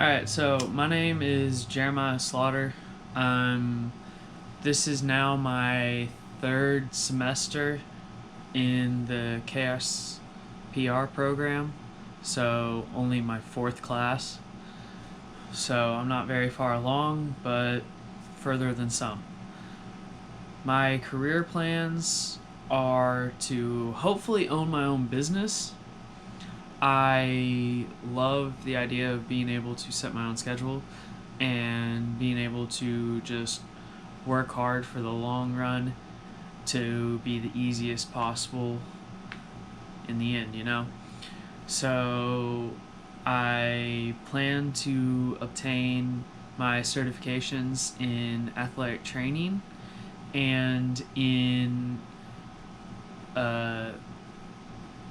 Alright, so my name is Jeremiah Slaughter. This is now my third semester in the Chaos PR program, so only my fourth class. So I'm not very far along, but further than some. My career plans are to hopefully own my own business. I love the idea of being able to set my own schedule and being able to just work hard for the long run to be the easiest possible in the end, you know? So I plan to obtain my certifications in athletic training and in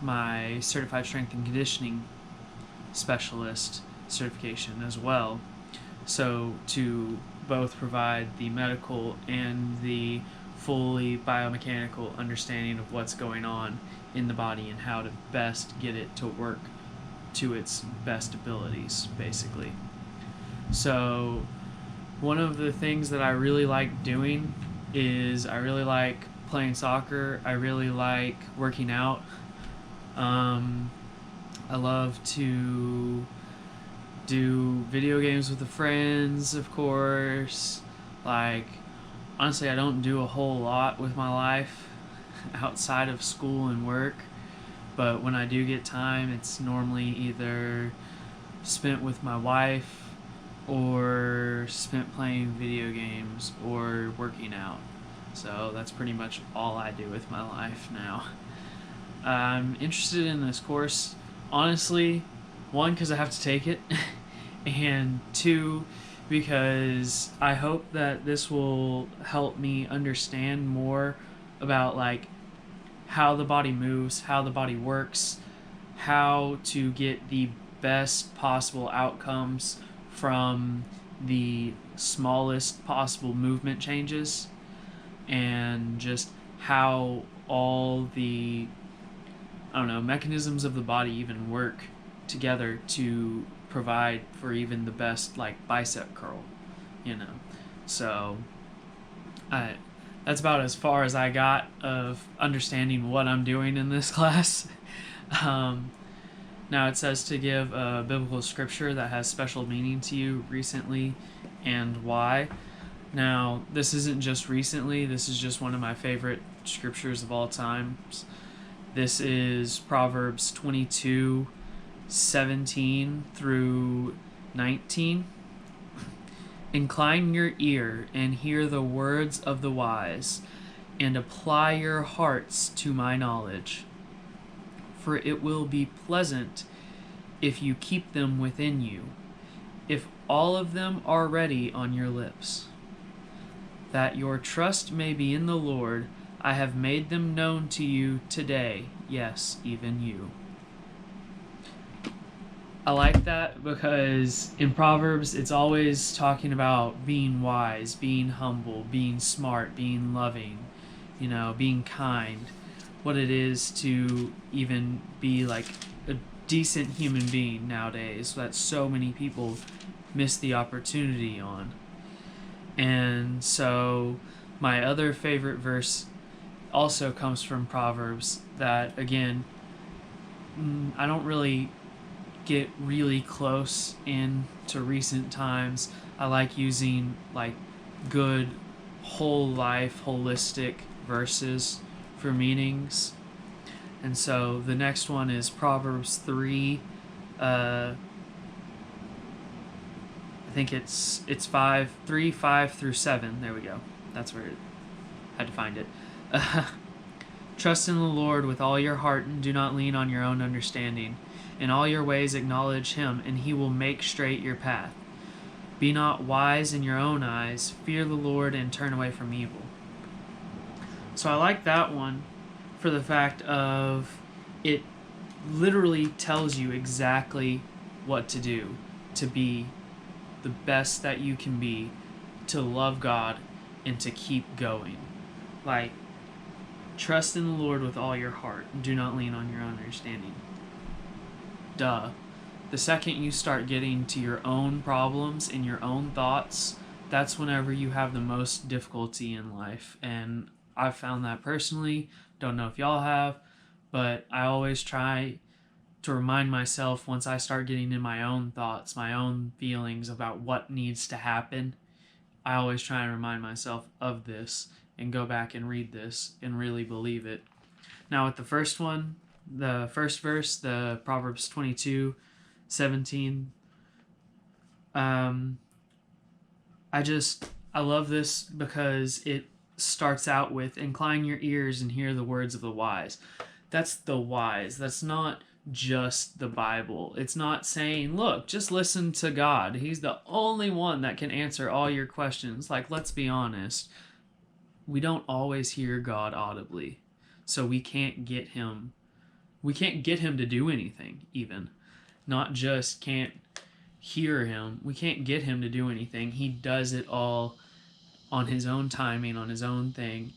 my certified strength and conditioning specialist certification as well. So to both provide the medical and the fully biomechanical understanding of what's going on in the body and how to best get it to work to its best abilities, basically. So one of the things that I really like doing is I really like playing soccer. I really like working out. I love to do video games with the friends, of course. Like, honestly, I don't do a whole lot with my life outside of school and work. But when I do get time, it's normally either spent with my wife or spent playing video games or working out. So that's pretty much all I do with my life now. I'm interested in this course, honestly, one, because I have to take it, and two, because I hope that this will help me understand more about like how the body moves, how the body works, how to get the best possible outcomes from the smallest possible movement changes, and just how all the mechanisms of the body even work together to provide for even the best like bicep curl, you know. So that's about as far as I got of understanding what I'm doing in this class. Now it says to give a biblical scripture that has special meaning to you recently and why. Now, this isn't just recently, this is just one of my favorite scriptures of all times. This is Proverbs 22:17 through 19. Incline your ear and hear the words of the wise, and apply your hearts to my knowledge. For it will be pleasant if you keep them within you, if all of them are ready on your lips. That your trust may be in the Lord, I have made them known to you today, yes, even you. I like that because in Proverbs it's always talking about being wise, being humble, being smart, being loving, being kind, what it is to even be like a decent human being nowadays that so many people miss the opportunity on. And so my other favorite verse also comes from Proverbs that, again, I don't really get really close into recent times. I like using like good whole life, holistic verses for meanings. And so the next one is Proverbs 3. I think it's 3, 5 through 7. There we go. That's where I had to find it. Trust in the Lord with all your heart and do not lean on your own understanding. In all your ways acknowledge him, and he will make straight your path. Be not wise in your own eyes. Fear the Lord and turn away from evil. So I like that one for the fact of it literally tells you exactly what to do to be the best that you can be, to love God and to keep going. Like, trust in the Lord with all your heart and do not lean on your own understanding. Duh. The second you start getting to your own problems and your own thoughts, that's whenever you have the most difficulty in life. And I've found that personally. Don't know if y'all have, but I always try to remind myself once I start getting in my own thoughts, my own feelings about what needs to happen. I always try and remind myself of this and go back and read this and really believe it. Now, with the first one, the first verse, the Proverbs 22:17, um, I love this because it starts out with incline your ears and hear the words of the wise. That's the wise. That's not just the Bible. It's not saying, look, just listen to God. He's the only one that can answer all your questions. Like, let's be honest. We don't always hear God audibly. So we can't get him to do anything, even. Not just can't hear him. We can't get him to do anything. He does it all on his own timing, on his own thing.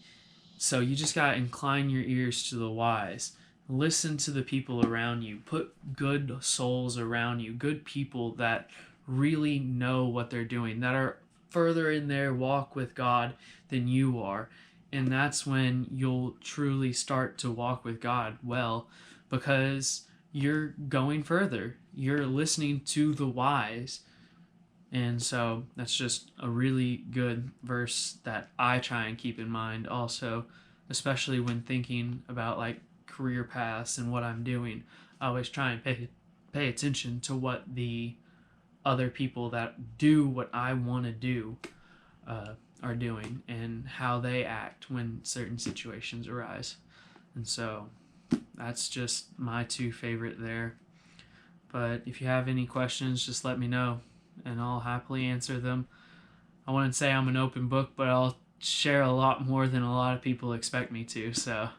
So you just got to incline your ears to the wise. Listen to the people around you. Put good souls around you, good people that really know what they're doing, that are further in their walk with God than you are. And that's when you'll truly start to walk with God well, because you're going further. You're listening to the wise. And so that's just a really good verse that I try and keep in mind also, especially when thinking about like career paths and what I'm doing. I always try and pay attention to what the other people that do what I want to do are doing and how they act when certain situations arise. And so that's just my two favorite there. But if you have any questions, just let me know and I'll happily answer them. I wouldn't say I'm an open book, but I'll share a lot more than a lot of people expect me to. So